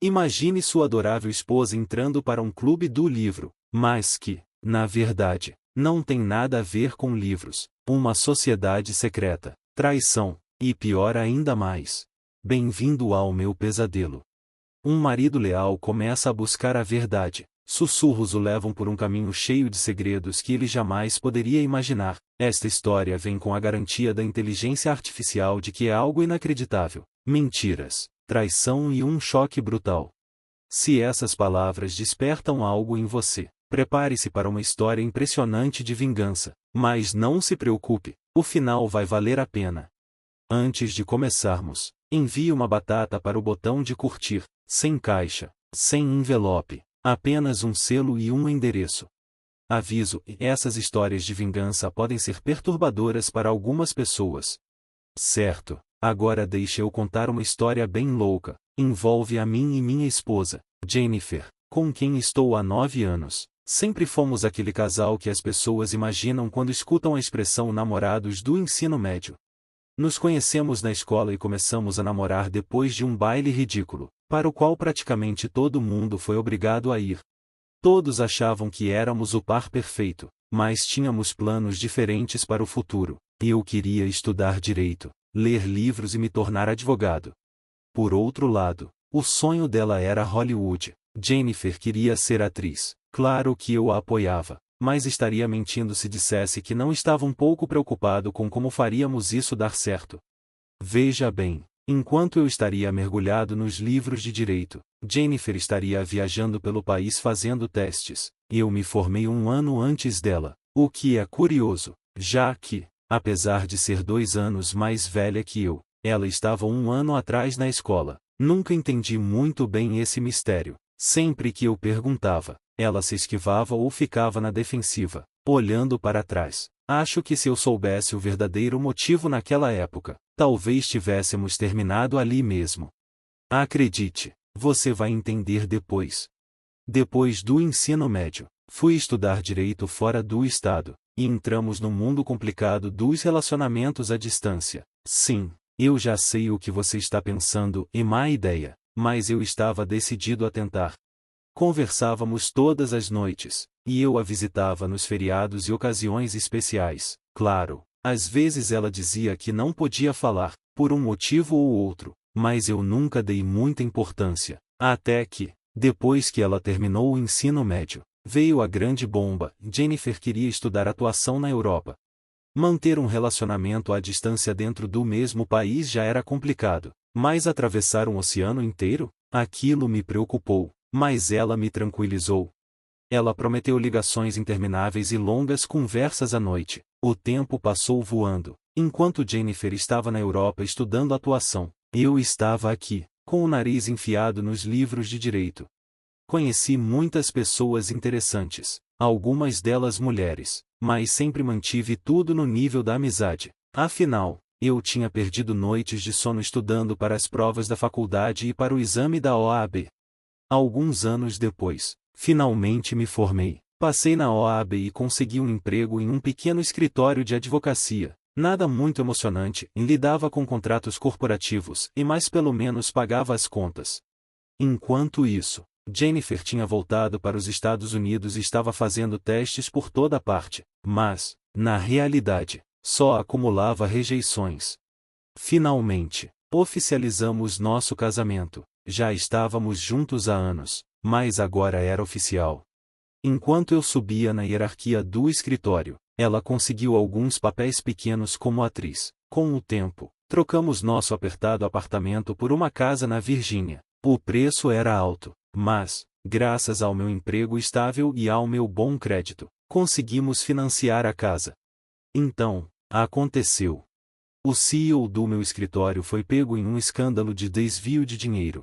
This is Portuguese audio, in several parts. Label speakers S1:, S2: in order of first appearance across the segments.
S1: Imagine sua adorável esposa entrando para um clube do livro, mas que, na verdade, não tem nada a ver com livros, uma sociedade secreta, traição, e pior ainda mais. Bem-vindo ao meu pesadelo. Um marido leal começa a buscar a verdade. Sussurros o levam por um caminho cheio de segredos que ele jamais poderia imaginar. Esta história vem com a garantia da inteligência artificial de que é algo inacreditável. Mentiras, traição e um choque brutal. Se essas palavras despertam algo em você, prepare-se para uma história impressionante de vingança. Mas não se preocupe, o final vai valer a pena. Antes de começarmos, envie uma batata para o botão de curtir, sem caixa, sem envelope. Apenas um selo e um endereço. Aviso: essas histórias de vingança podem ser perturbadoras para algumas pessoas. Certo, agora deixe eu contar uma história bem louca. Envolve a mim e minha esposa, Jennifer, com quem estou há 9 anos. Sempre fomos aquele casal que as pessoas imaginam quando escutam a expressão namorados do ensino médio. Nos conhecemos na escola e começamos a namorar depois de um baile ridículo, para o qual praticamente todo mundo foi obrigado a ir. Todos achavam que éramos o par perfeito, mas tínhamos planos diferentes para o futuro. Eu queria estudar direito, ler livros e me tornar advogado. Por outro lado, o sonho dela era Hollywood. Jennifer queria ser atriz. Claro que eu a apoiava, mas estaria mentindo se dissesse que não estava um pouco preocupado com como faríamos isso dar certo. Veja bem, enquanto eu estaria mergulhado nos livros de direito, Jennifer estaria viajando pelo país fazendo testes. Eu me formei um ano antes dela, o que é curioso, já que, apesar de ser 2 anos mais velha que eu, ela estava um ano atrás na escola. Nunca entendi muito bem esse mistério. Sempre que eu perguntava, ela se esquivava ou ficava na defensiva, olhando para trás. Acho que se eu soubesse o verdadeiro motivo naquela época, talvez tivéssemos terminado ali mesmo. Acredite, você vai entender depois. Depois do ensino médio, fui estudar direito fora do estado, e entramos no mundo complicado dos relacionamentos à distância. Sim, eu já sei o que você está pensando, e má ideia, mas eu estava decidido a tentar. Conversávamos todas as noites, e eu a visitava nos feriados e ocasiões especiais. Claro, às vezes ela dizia que não podia falar, por um motivo ou outro, mas eu nunca dei muita importância. Até que, depois que ela terminou o ensino médio, veio a grande bomba. Jennifer queria estudar atuação na Europa. Manter um relacionamento à distância dentro do mesmo país já era complicado, mas atravessar um oceano inteiro? Aquilo me preocupou. Mas ela me tranquilizou. Ela prometeu ligações intermináveis e longas conversas à noite. O tempo passou voando. Enquanto Jennifer estava na Europa estudando atuação, eu estava aqui, com o nariz enfiado nos livros de direito. Conheci muitas pessoas interessantes, algumas delas mulheres, mas sempre mantive tudo no nível da amizade. Afinal, eu tinha perdido noites de sono estudando para as provas da faculdade e para o exame da OAB. Alguns anos depois, finalmente me formei. Passei na OAB e consegui um emprego em um pequeno escritório de advocacia. Nada muito emocionante, lidava com contratos corporativos e mais pelo menos pagava as contas. Enquanto isso, Jennifer tinha voltado para os Estados Unidos e estava fazendo testes por toda parte, mas, na realidade, só acumulava rejeições. Finalmente, oficializamos nosso casamento. Já estávamos juntos há anos, mas agora era oficial. Enquanto eu subia na hierarquia do escritório, ela conseguiu alguns papéis pequenos como atriz. Com o tempo, trocamos nosso apertado apartamento por uma casa na Virgínia. O preço era alto, mas, graças ao meu emprego estável e ao meu bom crédito, conseguimos financiar a casa. Então, aconteceu. O CEO do meu escritório foi pego em um escândalo de desvio de dinheiro.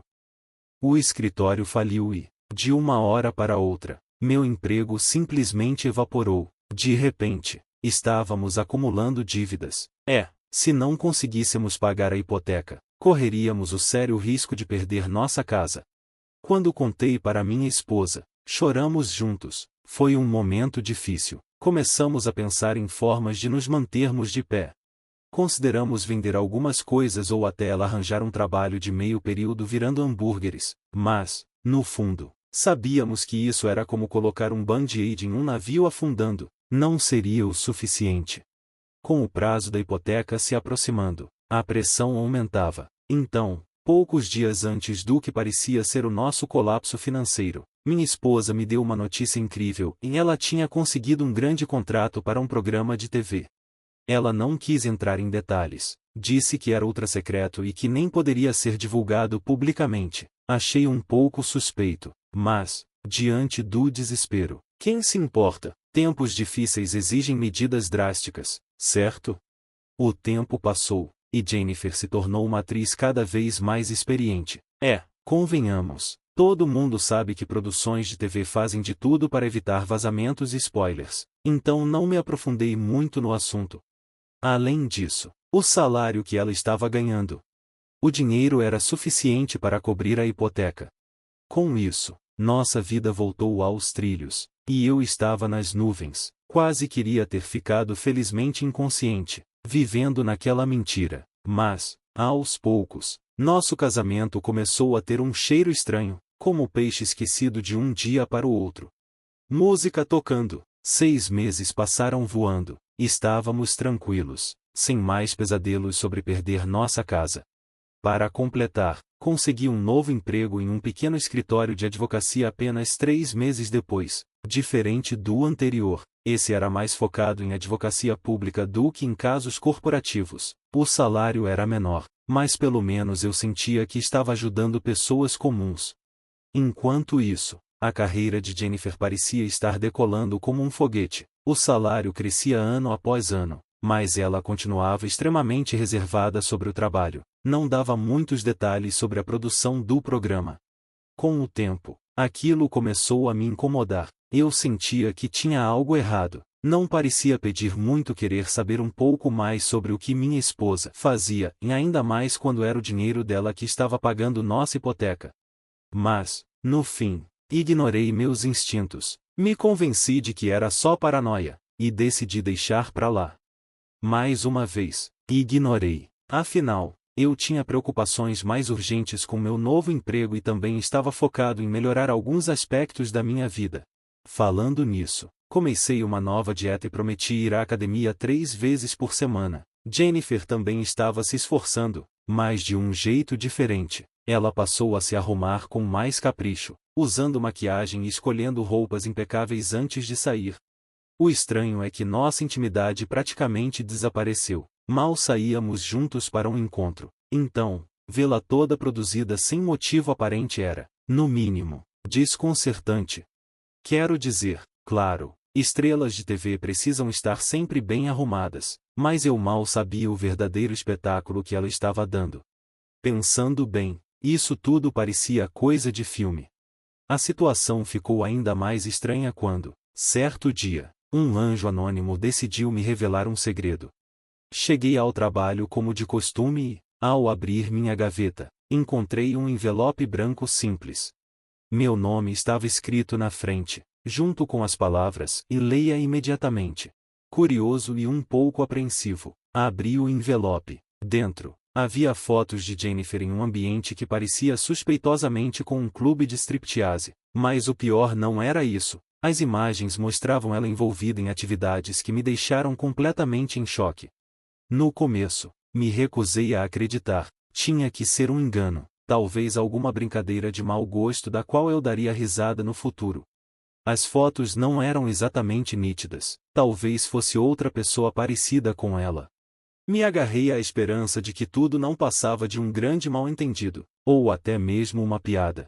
S1: O escritório faliu e, de uma hora para outra, meu emprego simplesmente evaporou. De repente, estávamos acumulando dívidas. Se não conseguíssemos pagar a hipoteca, correríamos o sério risco de perder nossa casa. Quando contei para minha esposa, choramos juntos. Foi um momento difícil. Começamos a pensar em formas de nos mantermos de pé. Consideramos vender algumas coisas ou até ela arranjar um trabalho de meio período virando hambúrgueres, mas, no fundo, sabíamos que isso era como colocar um band-aid em um navio afundando, não seria o suficiente. Com o prazo da hipoteca se aproximando, a pressão aumentava. Então, poucos dias antes do que parecia ser o nosso colapso financeiro, minha esposa me deu uma notícia incrível e ela tinha conseguido um grande contrato para um programa de TV. Ela não quis entrar em detalhes, disse que era ultra-secreto e que nem poderia ser divulgado publicamente. Achei um pouco suspeito, mas, diante do desespero, quem se importa? Tempos difíceis exigem medidas drásticas, certo? O tempo passou, e Jennifer se tornou uma atriz cada vez mais experiente. Convenhamos, todo mundo sabe que produções de TV fazem de tudo para evitar vazamentos e spoilers, então não me aprofundei muito no assunto. Além disso, o salário que ela estava ganhando. O dinheiro era suficiente para cobrir a hipoteca. Com isso, nossa vida voltou aos trilhos, e eu estava nas nuvens, quase queria ter ficado felizmente inconsciente, vivendo naquela mentira. Mas, aos poucos, nosso casamento começou a ter um cheiro estranho, como peixe esquecido de um dia para o outro. Música tocando, 6 meses passaram voando, estávamos tranquilos, sem mais pesadelos sobre perder nossa casa. Para completar, consegui um novo emprego em um pequeno escritório de advocacia apenas 3 meses depois. Diferente do anterior, esse era mais focado em advocacia pública do que em casos corporativos. O salário era menor, mas pelo menos eu sentia que estava ajudando pessoas comuns. Enquanto isso, a carreira de Jennifer parecia estar decolando como um foguete. O salário crescia ano após ano, mas ela continuava extremamente reservada sobre o trabalho. Não dava muitos detalhes sobre a produção do programa. Com o tempo, aquilo começou a me incomodar. Eu sentia que tinha algo errado. Não parecia pedir muito querer saber um pouco mais sobre o que minha esposa fazia, e ainda mais quando era o dinheiro dela que estava pagando nossa hipoteca. Mas, no fim, ignorei meus instintos, me convenci de que era só paranoia, e decidi deixar pra lá. Mais uma vez, ignorei. Afinal, eu tinha preocupações mais urgentes com meu novo emprego e também estava focado em melhorar alguns aspectos da minha vida. Falando nisso, comecei uma nova dieta e prometi ir à academia 3 vezes por semana. Jennifer também estava se esforçando, mas de um jeito diferente. Ela passou a se arrumar com mais capricho, usando maquiagem e escolhendo roupas impecáveis antes de sair. O estranho é que nossa intimidade praticamente desapareceu. Mal saíamos juntos para um encontro. Então, vê-la toda produzida sem motivo aparente era, no mínimo, desconcertante. Quero dizer, claro, estrelas de TV precisam estar sempre bem arrumadas, mas eu mal sabia o verdadeiro espetáculo que ela estava dando. Pensando bem, isso tudo parecia coisa de filme. A situação ficou ainda mais estranha quando, certo dia, um anjo anônimo decidiu me revelar um segredo. Cheguei ao trabalho como de costume e, ao abrir minha gaveta, encontrei um envelope branco simples. Meu nome estava escrito na frente, junto com as palavras "e leia imediatamente". Curioso e um pouco apreensivo, abri o envelope. Dentro, havia fotos de Jennifer em um ambiente que parecia suspeitosamente com um clube de striptease. Mas o pior não era isso. As imagens mostravam ela envolvida em atividades que me deixaram completamente em choque. No começo, me recusei a acreditar. Tinha que ser um engano, talvez alguma brincadeira de mau gosto da qual eu daria risada no futuro. As fotos não eram exatamente nítidas, talvez fosse outra pessoa parecida com ela. Me agarrei à esperança de que tudo não passava de um grande mal-entendido, ou até mesmo uma piada.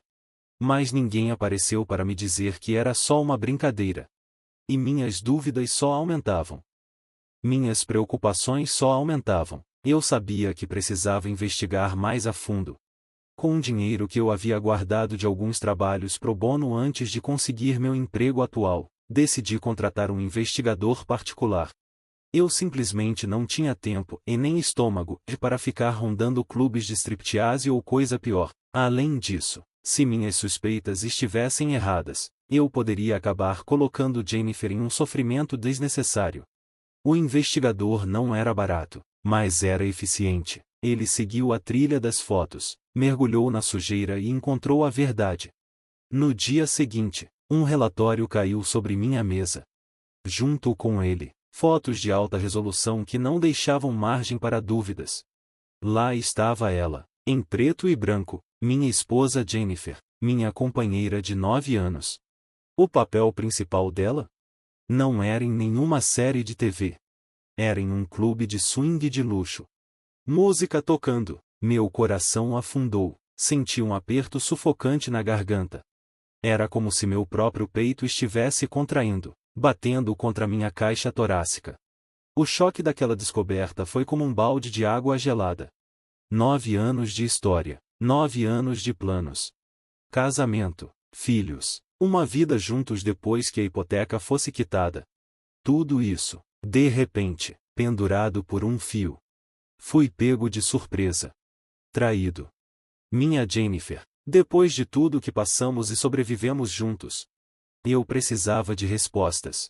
S1: Mas ninguém apareceu para me dizer que era só uma brincadeira. E minhas dúvidas só aumentavam. Minhas preocupações só aumentavam. Eu sabia que precisava investigar mais a fundo. Com o dinheiro que eu havia guardado de alguns trabalhos pro bono antes de conseguir meu emprego atual, decidi contratar um investigador particular. Eu simplesmente não tinha tempo e nem estômago para ficar rondando clubes de striptease ou coisa pior. Além disso, se minhas suspeitas estivessem erradas, eu poderia acabar colocando Jennifer em um sofrimento desnecessário. O investigador não era barato, mas era eficiente. Ele seguiu a trilha das fotos, mergulhou na sujeira e encontrou a verdade. No dia seguinte, um relatório caiu sobre minha mesa. Junto com ele, fotos de alta resolução que não deixavam margem para dúvidas. Lá estava ela, em preto e branco, minha esposa Jennifer, minha companheira de 9 anos. O papel principal dela? Não era em nenhuma série de TV. Era em um clube de swing de luxo. Música tocando, meu coração afundou, senti um aperto sufocante na garganta. Era como se meu próprio peito estivesse contraindo, batendo contra minha caixa torácica. O choque daquela descoberta foi como um balde de água gelada. 9 anos de história, 9 anos de planos. Casamento, filhos, uma vida juntos depois que a hipoteca fosse quitada. Tudo isso, de repente, pendurado por um fio. Fui pego de surpresa. Traído. Minha Jennifer, depois de tudo que passamos e sobrevivemos juntos. Eu precisava de respostas.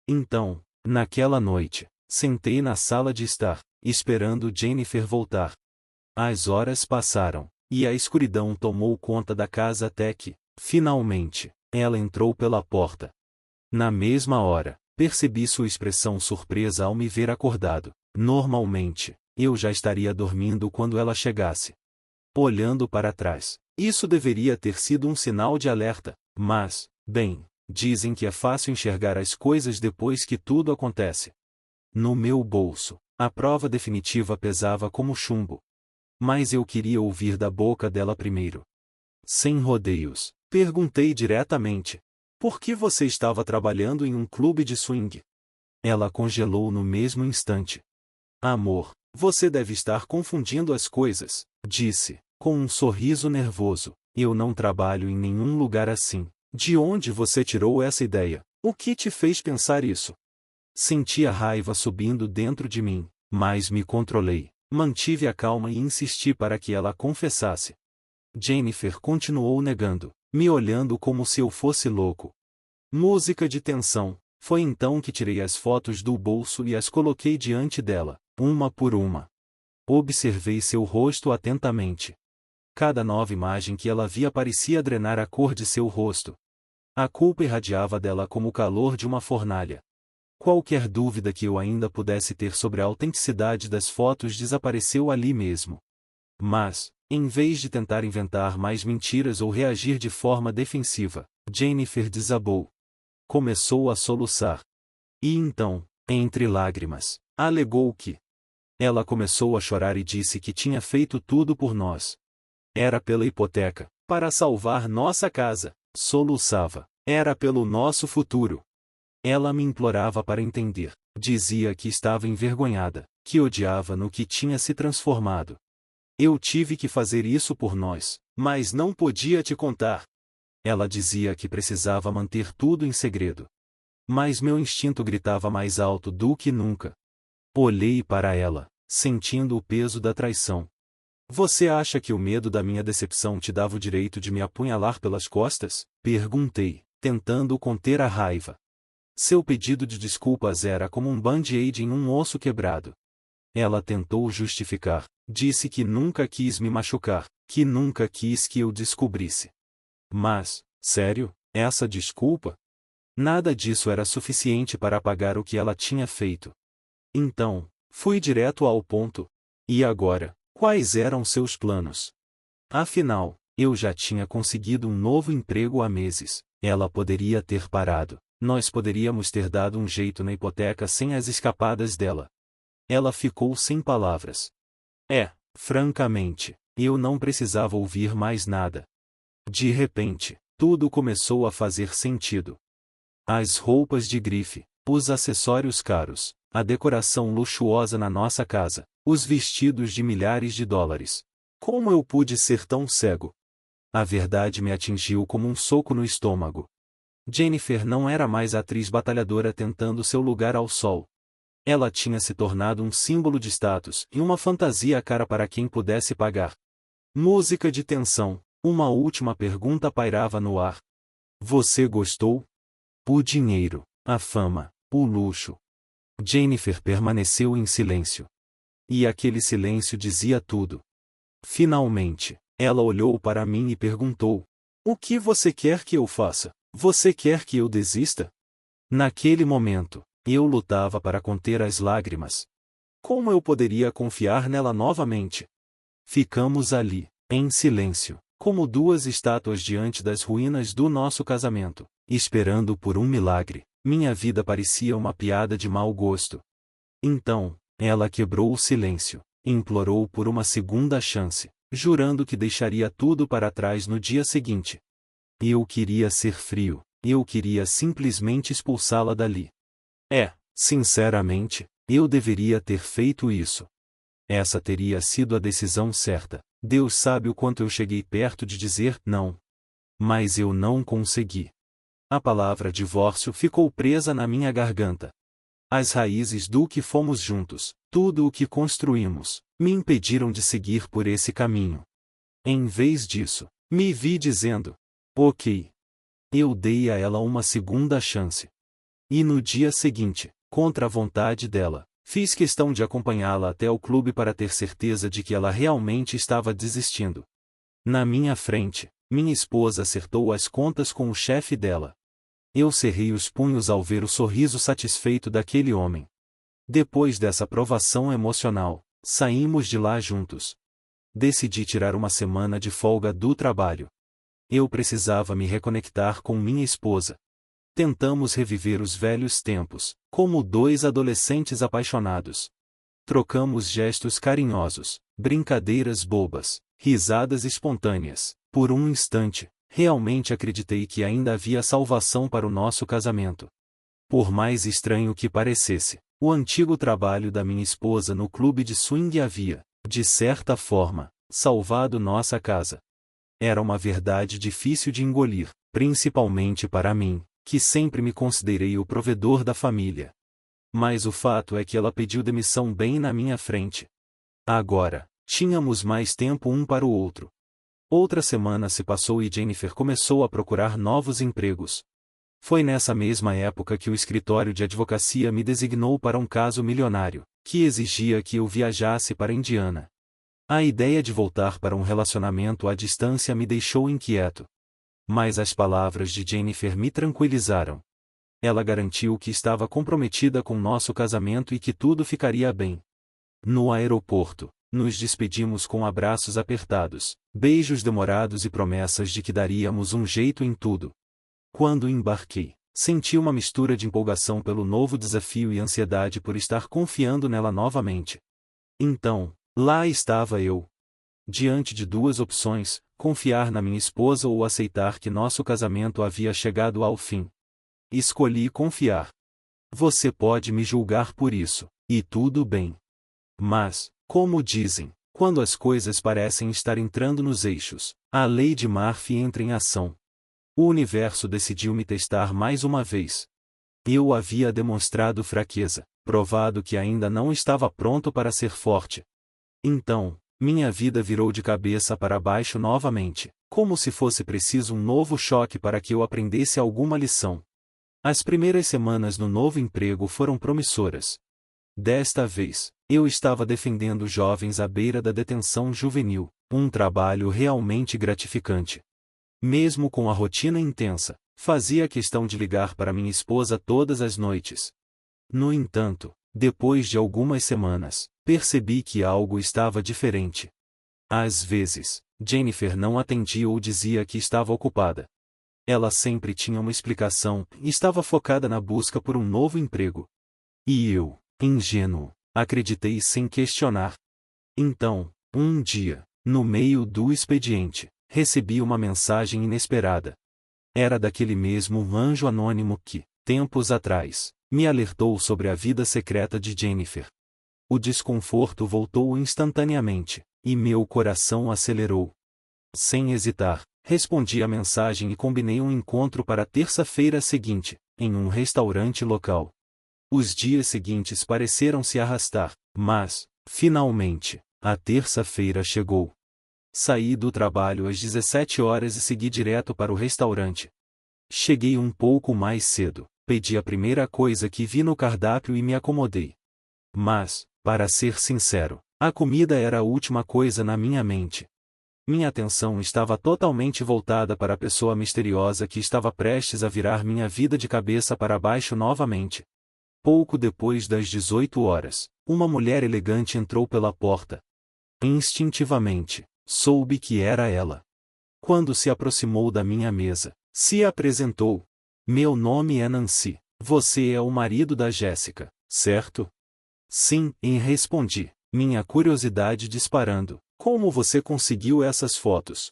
S1: Então, naquela noite, sentei na sala de estar, esperando Jennifer voltar. As horas passaram, e a escuridão tomou conta da casa até que, finalmente, ela entrou pela porta. Na mesma hora, percebi sua expressão surpresa ao me ver acordado. Normalmente, eu já estaria dormindo quando ela chegasse. Olhando para trás, isso deveria ter sido um sinal de alerta, mas, bem, dizem que é fácil enxergar as coisas depois que tudo acontece. No meu bolso, a prova definitiva pesava como chumbo. Mas eu queria ouvir da boca dela primeiro. Sem rodeios, perguntei diretamente: por que você estava trabalhando em um clube de swing? Ela congelou no mesmo instante. Amor, você deve estar confundindo as coisas, disse, com um sorriso nervoso. Eu não trabalho em nenhum lugar assim. De onde você tirou essa ideia? O que te fez pensar isso? Senti a raiva subindo dentro de mim, mas me controlei. Mantive a calma e insisti para que ela confessasse. Jennifer continuou negando, me olhando como se eu fosse louco. Música de tensão. Foi então que tirei as fotos do bolso e as coloquei diante dela, uma por uma. Observei seu rosto atentamente. Cada nova imagem que ela via parecia drenar a cor de seu rosto. A culpa irradiava dela como o calor de uma fornalha. Qualquer dúvida que eu ainda pudesse ter sobre a autenticidade das fotos desapareceu ali mesmo. Mas, em vez de tentar inventar mais mentiras ou reagir de forma defensiva, Jennifer desabou. Começou a soluçar. E então, entre lágrimas, alegou que ela começou a chorar e disse que tinha feito tudo por nós. Era pela hipoteca, para salvar nossa casa, soluçava. Era pelo nosso futuro. Ela me implorava para entender. Dizia que estava envergonhada, que odiava no que tinha se transformado. Eu tive que fazer isso por nós, mas não podia te contar. Ela dizia que precisava manter tudo em segredo. Mas meu instinto gritava mais alto do que nunca. Olhei para ela, sentindo o peso da traição. Você acha que o medo da minha decepção te dava o direito de me apunhalar pelas costas? Perguntei, tentando conter a raiva. Seu pedido de desculpas era como um band-aid em um osso quebrado. Ela tentou justificar, disse que nunca quis me machucar, que nunca quis que eu descobrisse. Mas, sério, essa desculpa? Nada disso era suficiente para apagar o que ela tinha feito. Então, fui direto ao ponto. E agora, quais eram seus planos? Afinal, eu já tinha conseguido um novo emprego há meses. Ela poderia ter parado. Nós poderíamos ter dado um jeito na hipoteca sem as escapadas dela. Ela ficou sem palavras. Francamente, eu não precisava ouvir mais nada. De repente, tudo começou a fazer sentido. As roupas de grife, os acessórios caros, a decoração luxuosa na nossa casa, os vestidos de milhares de dólares. Como eu pude ser tão cego? A verdade me atingiu como um soco no estômago. Jennifer não era mais a atriz batalhadora tentando seu lugar ao sol. Ela tinha se tornado um símbolo de status e uma fantasia cara para quem pudesse pagar. Música de tensão. Uma última pergunta pairava no ar. Você gostou? O dinheiro, a fama, o luxo. Jennifer permaneceu em silêncio. E aquele silêncio dizia tudo. Finalmente, ela olhou para mim e perguntou: "O que você quer que eu faça? Você quer que eu desista?" Naquele momento, eu lutava para conter as lágrimas. Como eu poderia confiar nela novamente? Ficamos ali, em silêncio, como duas estátuas diante das ruínas do nosso casamento, esperando por um milagre. Minha vida parecia uma piada de mau gosto. Então, ela quebrou o silêncio, implorou por uma segunda chance, jurando que deixaria tudo para trás no dia seguinte. Eu queria ser frio, eu queria simplesmente expulsá-la dali. Sinceramente, eu deveria ter feito isso. Essa teria sido a decisão certa. Deus sabe o quanto eu cheguei perto de dizer não. Mas eu não consegui. A palavra divórcio ficou presa na minha garganta. As raízes do que fomos juntos, tudo o que construímos, me impediram de seguir por esse caminho. Em vez disso, me vi dizendo: ok. Eu dei a ela uma segunda chance. E no dia seguinte, contra a vontade dela, fiz questão de acompanhá-la até o clube para ter certeza de que ela realmente estava desistindo. Na minha frente, minha esposa acertou as contas com o chefe dela. Eu cerrei os punhos ao ver o sorriso satisfeito daquele homem. Depois dessa provação emocional, saímos de lá juntos. Decidi tirar uma semana de folga do trabalho. Eu precisava me reconectar com minha esposa. Tentamos reviver os velhos tempos, como dois adolescentes apaixonados. Trocamos gestos carinhosos, brincadeiras bobas, risadas espontâneas. Por um instante, realmente acreditei que ainda havia salvação para o nosso casamento. Por mais estranho que parecesse, o antigo trabalho da minha esposa no clube de swing havia, de certa forma, salvado nossa casa. Era uma verdade difícil de engolir, principalmente para mim, que sempre me considerei o provedor da família. Mas o fato é que ela pediu demissão bem na minha frente. Agora, tínhamos mais tempo um para o outro. Outra semana se passou e Jennifer começou a procurar novos empregos. Foi nessa mesma época que o escritório de advocacia me designou para um caso milionário, que exigia que eu viajasse para Indiana. A ideia de voltar para um relacionamento à distância me deixou inquieto. Mas as palavras de Jennifer me tranquilizaram. Ela garantiu que estava comprometida com nosso casamento e que tudo ficaria bem. No aeroporto, nos despedimos com abraços apertados, beijos demorados e promessas de que daríamos um jeito em tudo. Quando embarquei, senti uma mistura de empolgação pelo novo desafio e ansiedade por estar confiando nela novamente. Então, lá estava eu. Diante de duas opções: confiar na minha esposa ou aceitar que nosso casamento havia chegado ao fim. Escolhi confiar. Você pode me julgar por isso, e tudo bem. Mas, como dizem, quando as coisas parecem estar entrando nos eixos, a lei de Murphy entra em ação. O universo decidiu me testar mais uma vez. Eu havia demonstrado fraqueza, provado que ainda não estava pronto para ser forte. Então, minha vida virou de cabeça para baixo novamente, como se fosse preciso um novo choque para que eu aprendesse alguma lição. As primeiras semanas no novo emprego foram promissoras. Desta vez, eu estava defendendo jovens à beira da detenção juvenil, um trabalho realmente gratificante. Mesmo com a rotina intensa, fazia questão de ligar para minha esposa todas as noites. No entanto, depois de algumas semanas, percebi que algo estava diferente. Às vezes, Jennifer não atendia ou dizia que estava ocupada. Ela sempre tinha uma explicação e estava focada na busca por um novo emprego. E eu, ingênuo, acreditei sem questionar. Então, um dia, no meio do expediente, recebi uma mensagem inesperada. Era daquele mesmo anjo anônimo que, tempos atrás, me alertou sobre a vida secreta de Jennifer. O desconforto voltou instantaneamente, e meu coração acelerou. Sem hesitar, respondi à mensagem e combinei um encontro para a terça-feira seguinte, em um restaurante local. Os dias seguintes pareceram se arrastar, mas, finalmente, a terça-feira chegou. Saí do trabalho às 17 horas e segui direto para o restaurante. Cheguei um pouco mais cedo, pedi a primeira coisa que vi no cardápio e me acomodei. Mas, Para ser sincero, a comida era a última coisa na minha mente. Minha atenção estava totalmente voltada para a pessoa misteriosa que estava prestes a virar minha vida de cabeça para baixo novamente. Pouco depois das 18 horas, uma mulher elegante entrou pela porta. Instintivamente, soube que era ela. Quando se aproximou da minha mesa, se apresentou. Meu nome é Nancy. Você é o marido da Jéssica, certo? Sim, respondi, minha curiosidade disparando. Como você conseguiu essas fotos?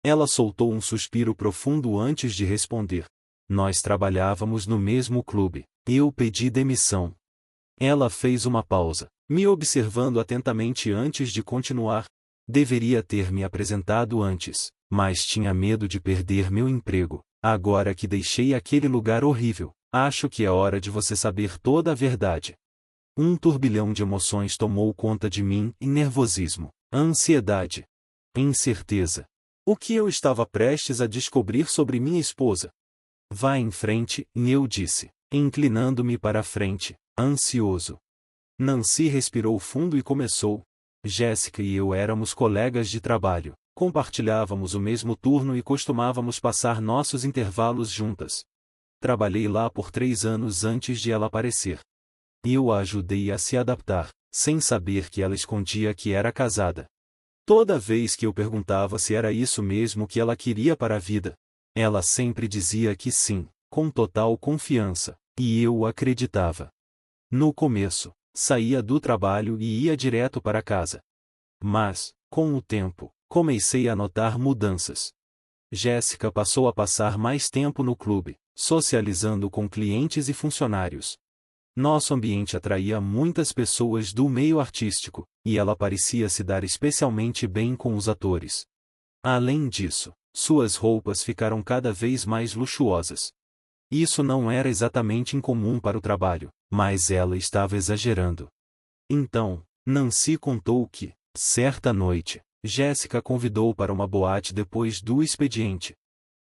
S1: Ela soltou um suspiro profundo antes de responder. Nós trabalhávamos no mesmo clube. Eu pedi demissão. Ela fez uma pausa, me observando atentamente antes de continuar. Deveria ter me apresentado antes, mas tinha medo de perder meu emprego. Agora que deixei aquele lugar horrível, acho que é hora de você saber toda a verdade. Um turbilhão de emoções tomou conta de mim, e nervosismo, ansiedade, incerteza. O que eu estava prestes a descobrir sobre minha esposa? Vá em frente, eu disse, inclinando-me para a frente, ansioso. Nancy respirou fundo e começou. Jéssica e eu éramos colegas de trabalho, compartilhávamos o mesmo turno e costumávamos passar nossos intervalos juntas. Trabalhei lá por 3 anos antes de ela aparecer. Eu a ajudei a se adaptar, sem saber que ela escondia que era casada. Toda vez que eu perguntava se era isso mesmo que ela queria para a vida, ela sempre dizia que sim, com total confiança, e eu acreditava. No começo, saía do trabalho e ia direto para casa. Mas, com o tempo, comecei a notar mudanças. Jéssica passou a passar mais tempo no clube, socializando com clientes e funcionários. Nosso ambiente atraía muitas pessoas do meio artístico, e ela parecia se dar especialmente bem com os atores. Além disso, suas roupas ficaram cada vez mais luxuosas. Isso não era exatamente incomum para o trabalho, mas ela estava exagerando. Então, Nancy contou que, certa noite, Jéssica convidou para uma boate depois do expediente.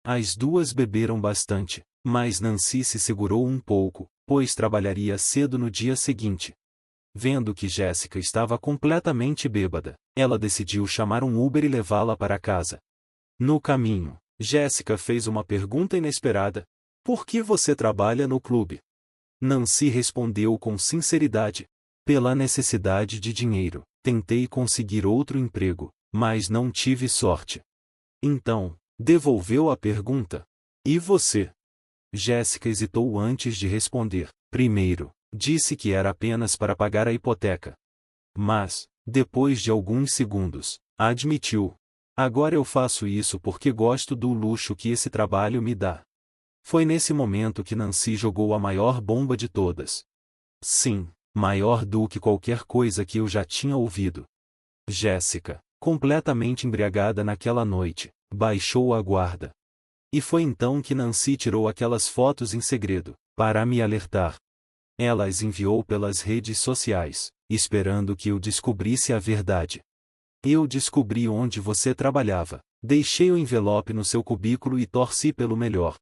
S1: As duas beberam bastante, mas Nancy se segurou um pouco, pois trabalharia cedo no dia seguinte. Vendo que Jéssica estava completamente bêbada, ela decidiu chamar um Uber e levá-la para casa. No caminho, Jéssica fez uma pergunta inesperada. Por que você trabalha no clube? Nancy respondeu com sinceridade. Pela necessidade de dinheiro, tentei conseguir outro emprego, mas não tive sorte. Então, devolveu a pergunta. E você? Jéssica hesitou antes de responder. Primeiro, disse que era apenas para pagar a hipoteca. Mas, depois de alguns segundos, admitiu. Agora eu faço isso porque gosto do luxo que esse trabalho me dá. Foi nesse momento que Nancy jogou a maior bomba de todas. Sim, maior do que qualquer coisa que eu já tinha ouvido. Jéssica, completamente embriagada naquela noite, baixou a guarda. E foi então que Nancy tirou aquelas fotos em segredo, para me alertar. Ela as enviou pelas redes sociais, esperando que eu descobrisse a verdade. Eu descobri onde você trabalhava, deixei o envelope no seu cubículo e torci pelo melhor.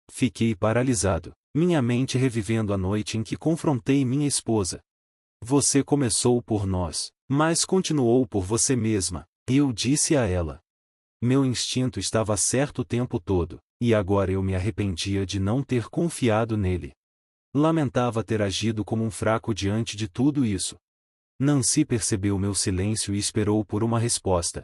S1: Fiquei paralisado, minha mente revivendo a noite em que confrontei minha esposa. Você começou por nós, mas continuou por você mesma, eu disse a ela. Meu instinto estava certo o tempo todo, e agora eu me arrependia de não ter confiado nele. Lamentava ter agido como um fraco diante de tudo isso. Nancy percebeu meu silêncio e esperou por uma resposta.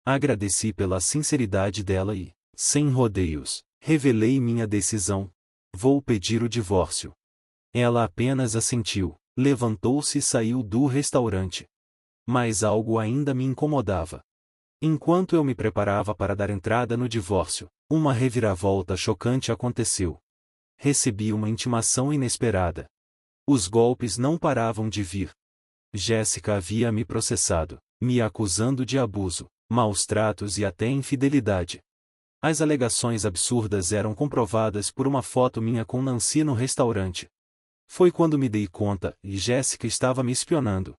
S1: Agradeci pela sinceridade dela e, sem rodeios, revelei minha decisão. Vou pedir o divórcio. Ela apenas assentiu, levantou-se e saiu do restaurante. Mas algo ainda me incomodava. Enquanto eu me preparava para dar entrada no divórcio, uma reviravolta chocante aconteceu. Recebi uma intimação inesperada. Os golpes não paravam de vir. Jéssica havia me processado, me acusando de abuso, maus tratos e até infidelidade. As alegações absurdas eram comprovadas por uma foto minha com Nancy no restaurante. Foi quando me dei conta, e Jéssica estava me espionando.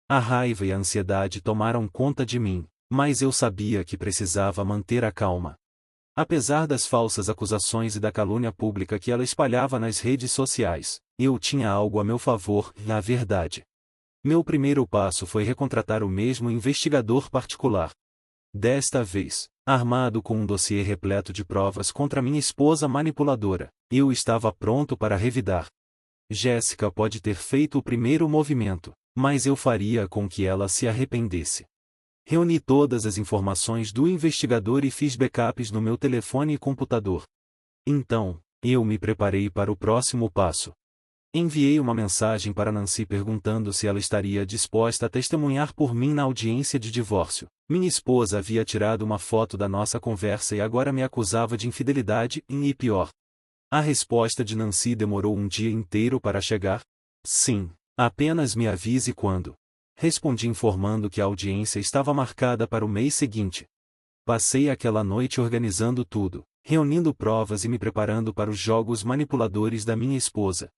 S1: A raiva e a ansiedade tomaram conta de mim, mas eu sabia que precisava manter a calma. Apesar das falsas acusações e da calúnia pública que ela espalhava nas redes sociais, eu tinha algo a meu favor, a verdade. Meu primeiro passo foi recontratar o mesmo investigador particular. Desta vez, armado com um dossiê repleto de provas contra minha esposa manipuladora, eu estava pronto para revidar. Jéssica pode ter feito o primeiro movimento, mas eu faria com que ela se arrependesse. Reuni todas as informações do investigador e fiz backups no meu telefone e computador. Então, eu me preparei para o próximo passo. Enviei uma mensagem para Nancy perguntando se ela estaria disposta a testemunhar por mim na audiência de divórcio. Minha esposa havia tirado uma foto da nossa conversa e agora me acusava de infidelidade e pior. A resposta de Nancy demorou um dia inteiro para chegar. Sim, apenas me avise quando. Respondi informando que a audiência estava marcada para o mês seguinte. Passei aquela noite organizando tudo, reunindo provas e me preparando para os jogos manipuladores da minha esposa.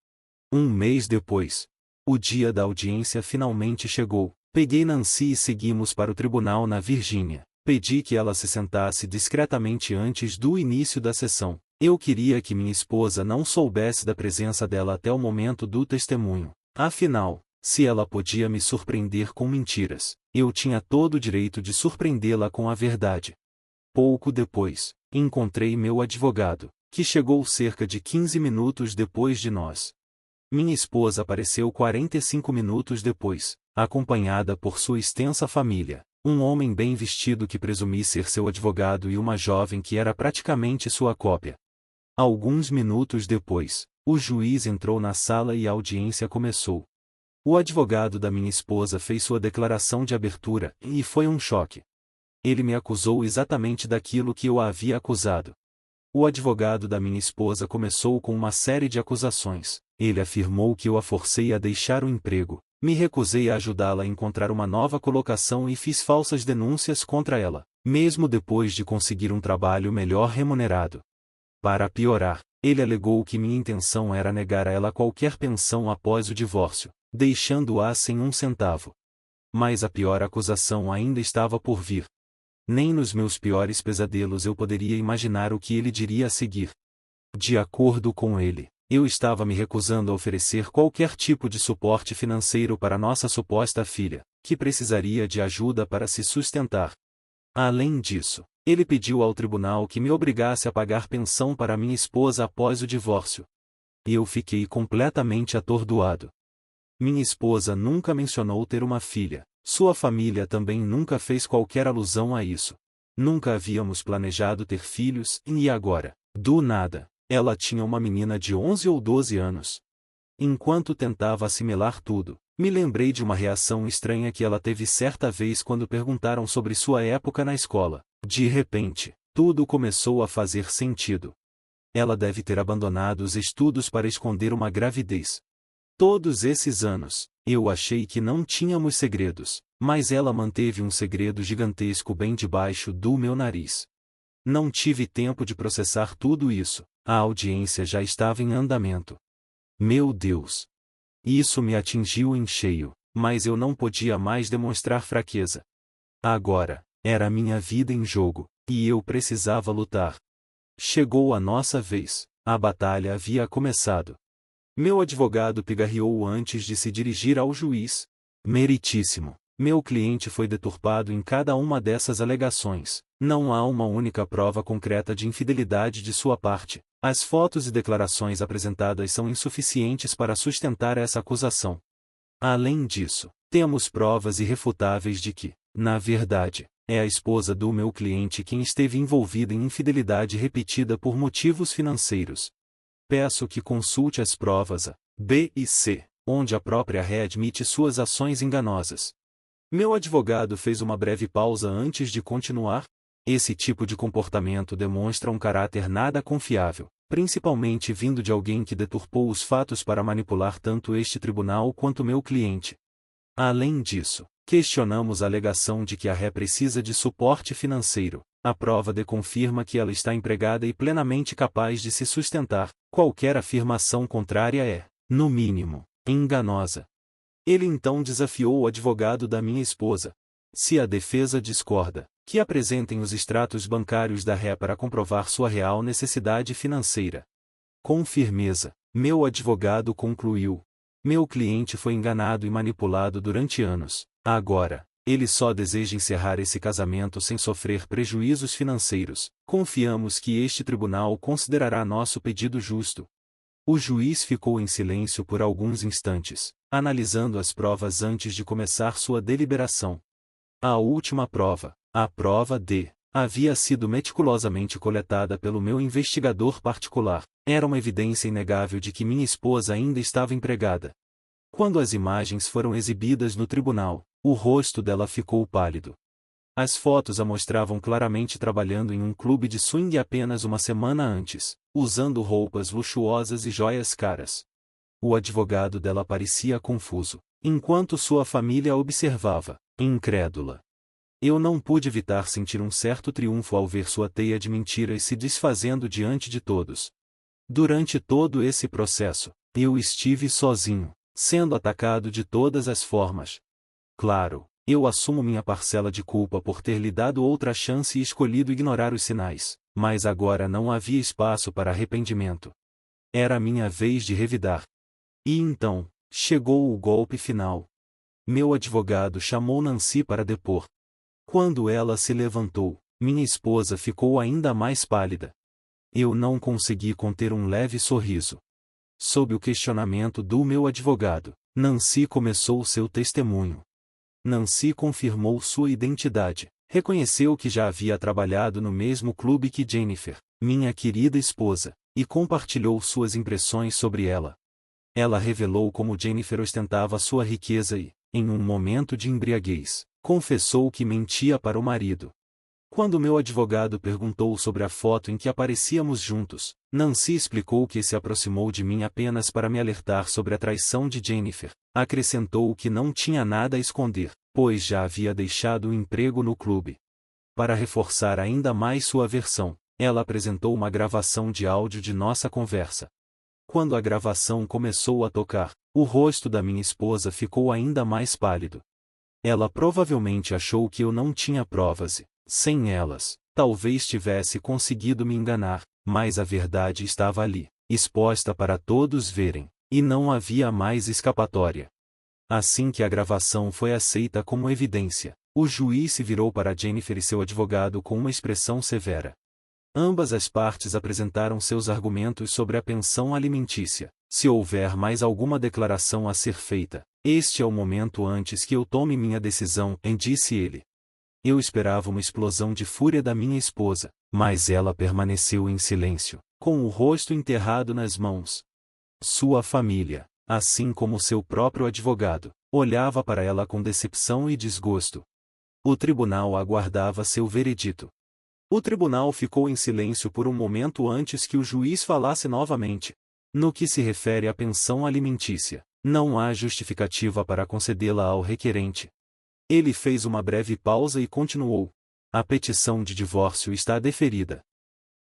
S1: Um mês depois, o dia da audiência finalmente chegou. Peguei Nancy e seguimos para o tribunal na Virgínia. Pedi que ela se sentasse discretamente antes do início da sessão. Eu queria que minha esposa não soubesse da presença dela até o momento do testemunho. Afinal, se ela podia me surpreender com mentiras, eu tinha todo o direito de surpreendê-la com a verdade. Pouco depois, encontrei meu advogado, que chegou cerca de 15 minutos depois de nós. Minha esposa apareceu 45 minutos depois, acompanhada por sua extensa família, um homem bem vestido que presumi ser seu advogado e uma jovem que era praticamente sua cópia. Alguns minutos depois, o juiz entrou na sala e a audiência começou. O advogado da minha esposa fez sua declaração de abertura, e foi um choque. Ele me acusou exatamente daquilo que eu a havia acusado. O advogado da minha esposa começou com uma série de acusações. Ele afirmou que eu a forcei a deixar o emprego, me recusei a ajudá-la a encontrar uma nova colocação e fiz falsas denúncias contra ela, mesmo depois de conseguir um trabalho melhor remunerado. Para piorar, ele alegou que minha intenção era negar a ela qualquer pensão após o divórcio, deixando-a sem um centavo. Mas a pior acusação ainda estava por vir. Nem nos meus piores pesadelos eu poderia imaginar o que ele diria a seguir. De acordo com ele, eu estava me recusando a oferecer qualquer tipo de suporte financeiro para nossa suposta filha, que precisaria de ajuda para se sustentar. Além disso, ele pediu ao tribunal que me obrigasse a pagar pensão para minha esposa após o divórcio. Eu fiquei completamente atordoado. Minha esposa nunca mencionou ter uma filha. Sua família também nunca fez qualquer alusão a isso. Nunca havíamos planejado ter filhos, e agora, do nada, ela tinha uma menina de 11 ou 12 anos. Enquanto tentava assimilar tudo, me lembrei de uma reação estranha que ela teve certa vez quando perguntaram sobre sua época na escola. De repente, tudo começou a fazer sentido. Ela deve ter abandonado os estudos para esconder uma gravidez. Todos esses anos, eu achei que não tínhamos segredos, mas ela manteve um segredo gigantesco bem debaixo do meu nariz. Não tive tempo de processar tudo isso, a audiência já estava em andamento. Meu Deus! Isso me atingiu em cheio, mas eu não podia mais demonstrar fraqueza. Agora, era minha vida em jogo, e eu precisava lutar. Chegou a nossa vez, a batalha havia começado. Meu advogado pigarreou antes de se dirigir ao juiz. Meritíssimo, meu cliente foi deturpado em cada uma dessas alegações. Não há uma única prova concreta de infidelidade de sua parte. As fotos e declarações apresentadas são insuficientes para sustentar essa acusação. Além disso, temos provas irrefutáveis de que, na verdade, é a esposa do meu cliente quem esteve envolvida em infidelidade repetida por motivos financeiros. Peço que consulte as provas A, B e C, onde a própria ré admite suas ações enganosas. Meu advogado fez uma breve pausa antes de continuar. Esse tipo de comportamento demonstra um caráter nada confiável, principalmente vindo de alguém que deturpou os fatos para manipular tanto este tribunal quanto meu cliente. Além disso, questionamos a alegação de que a ré precisa de suporte financeiro. A prova confirma que ela está empregada e plenamente capaz de se sustentar. Qualquer afirmação contrária é, no mínimo, enganosa. Ele então desafiou o advogado da minha esposa. Se a defesa discorda, que apresentem os extratos bancários da ré para comprovar sua real necessidade financeira. Com firmeza, meu advogado concluiu. Meu cliente foi enganado e manipulado durante anos. Agora, ele só deseja encerrar esse casamento sem sofrer prejuízos financeiros. Confiamos que este tribunal considerará nosso pedido justo. O juiz ficou em silêncio por alguns instantes, analisando as provas antes de começar sua deliberação. A última prova, a prova D, havia sido meticulosamente coletada pelo meu investigador particular. Era uma evidência inegável de que minha esposa ainda estava empregada. Quando as imagens foram exibidas no tribunal, o rosto dela ficou pálido. As fotos a mostravam claramente trabalhando em um clube de swing apenas uma semana antes, usando roupas luxuosas e joias caras. O advogado dela parecia confuso, enquanto sua família a observava, incrédula. Eu não pude evitar sentir um certo triunfo ao ver sua teia de mentiras se desfazendo diante de todos. Durante todo esse processo, eu estive sozinho, sendo atacado de todas as formas. Claro, eu assumo minha parcela de culpa por ter lhe dado outra chance e escolhido ignorar os sinais, mas agora não havia espaço para arrependimento. Era minha vez de revidar. E então, chegou o golpe final. Meu advogado chamou Nancy para depor. Quando ela se levantou, minha esposa ficou ainda mais pálida. Eu não consegui conter um leve sorriso. Sob o questionamento do meu advogado, Nancy começou seu testemunho. Nancy confirmou sua identidade, reconheceu que já havia trabalhado no mesmo clube que Jennifer, minha querida esposa, e compartilhou suas impressões sobre ela. Ela revelou como Jennifer ostentava sua riqueza e, em um momento de embriaguez, confessou que mentia para o marido. Quando meu advogado perguntou sobre a foto em que aparecíamos juntos, Nancy explicou que se aproximou de mim apenas para me alertar sobre a traição de Jennifer. Acrescentou que não tinha nada a esconder, pois já havia deixado o emprego no clube. Para reforçar ainda mais sua versão, ela apresentou uma gravação de áudio de nossa conversa. Quando a gravação começou a tocar, o rosto da minha esposa ficou ainda mais pálido. Ela provavelmente achou que eu não tinha provas e, sem elas, talvez tivesse conseguido me enganar, mas a verdade estava ali, exposta para todos verem, e não havia mais escapatória. Assim que a gravação foi aceita como evidência, o juiz se virou para Jennifer e seu advogado com uma expressão severa. Ambas as partes apresentaram seus argumentos sobre a pensão alimentícia. Se houver mais alguma declaração a ser feita, este é o momento antes que eu tome minha decisão, disse ele. Eu esperava uma explosão de fúria da minha esposa, mas ela permaneceu em silêncio, com o rosto enterrado nas mãos. Sua família, assim como seu próprio advogado, olhava para ela com decepção e desgosto. O tribunal aguardava seu veredito. O tribunal ficou em silêncio por um momento antes que o juiz falasse novamente. No que se refere à pensão alimentícia, não há justificativa para concedê-la ao requerente. Ele fez uma breve pausa e continuou. A petição de divórcio está deferida.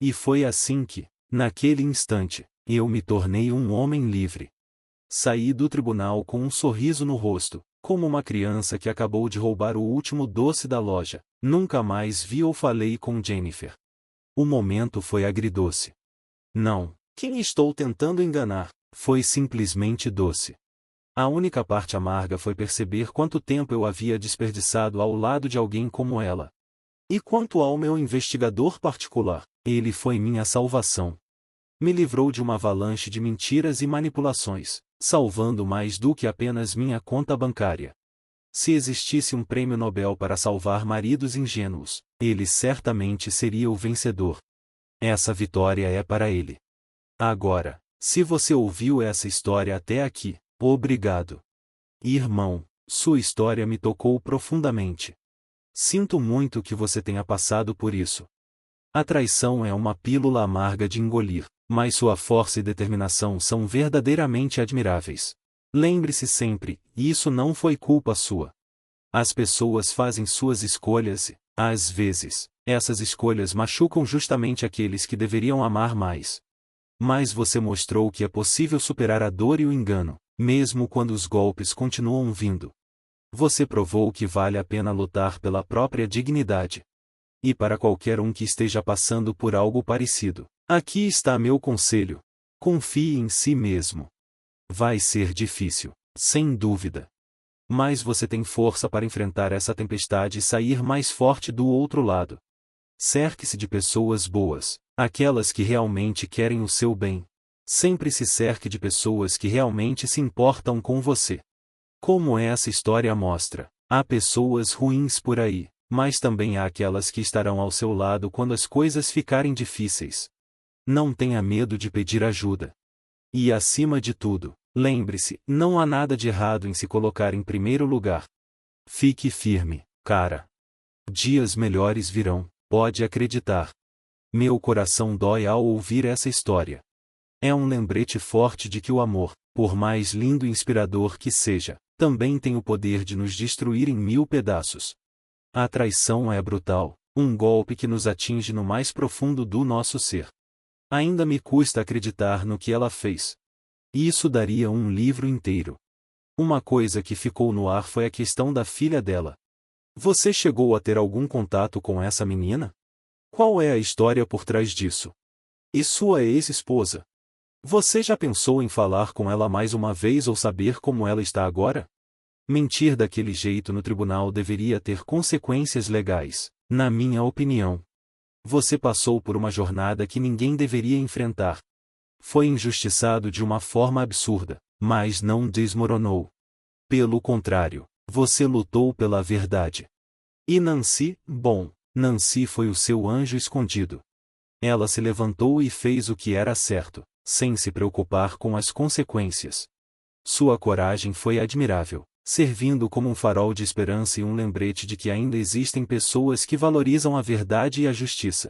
S1: E foi assim que, naquele instante, eu me tornei um homem livre. Saí do tribunal com um sorriso no rosto, como uma criança que acabou de roubar o último doce da loja. Nunca mais vi ou falei com Jennifer. O momento foi agridoce. Não, quem estou tentando enganar, foi simplesmente doce. A única parte amarga foi perceber quanto tempo eu havia desperdiçado ao lado de alguém como ela. E quanto ao meu investigador particular, ele foi minha salvação. Me livrou de uma avalanche de mentiras e manipulações, salvando mais do que apenas minha conta bancária. Se existisse um prêmio Nobel para salvar maridos ingênuos, ele certamente seria o vencedor. Essa vitória é para ele. Agora, se você ouviu essa história até aqui, obrigado. Irmão, sua história me tocou profundamente. Sinto muito que você tenha passado por isso. A traição é uma pílula amarga de engolir, mas sua força e determinação são verdadeiramente admiráveis. Lembre-se sempre, isso não foi culpa sua. As pessoas fazem suas escolhas e, às vezes, essas escolhas machucam justamente aqueles que deveriam amar mais. Mas você mostrou que é possível superar a dor e o engano, mesmo quando os golpes continuam vindo. Você provou que vale a pena lutar pela própria dignidade. E para qualquer um que esteja passando por algo parecido, aqui está meu conselho. Confie em si mesmo. Vai ser difícil, sem dúvida. Mas você tem força para enfrentar essa tempestade e sair mais forte do outro lado. Cerque-se de pessoas boas, aquelas que realmente querem o seu bem. Sempre se cerque de pessoas que realmente se importam com você. Como essa história mostra, há pessoas ruins por aí, mas também há aquelas que estarão ao seu lado quando as coisas ficarem difíceis. Não tenha medo de pedir ajuda. E acima de tudo, lembre-se, não há nada de errado em se colocar em primeiro lugar. Fique firme, cara. Dias melhores virão, pode acreditar. Meu coração dói ao ouvir essa história. É um lembrete forte de que o amor, por mais lindo e inspirador que seja, também tem o poder de nos destruir em 1000 pedaços. A traição é brutal, um golpe que nos atinge no mais profundo do nosso ser. Ainda me custa acreditar no que ela fez. Isso daria um livro inteiro. Uma coisa que ficou no ar foi a questão da filha dela. Você chegou a ter algum contato com essa menina? Qual é a história por trás disso? E sua ex-esposa? Você já pensou em falar com ela mais uma vez ou saber como ela está agora? Mentir daquele jeito no tribunal deveria ter consequências legais, na minha opinião. Você passou por uma jornada que ninguém deveria enfrentar. Foi injustiçado de uma forma absurda, mas não desmoronou. Pelo contrário, você lutou pela verdade. E Nancy, bom, Nancy foi o seu anjo escondido. Ela se levantou e fez o que era certo, sem se preocupar com as consequências. Sua coragem foi admirável, servindo como um farol de esperança e um lembrete de que ainda existem pessoas que valorizam a verdade e a justiça.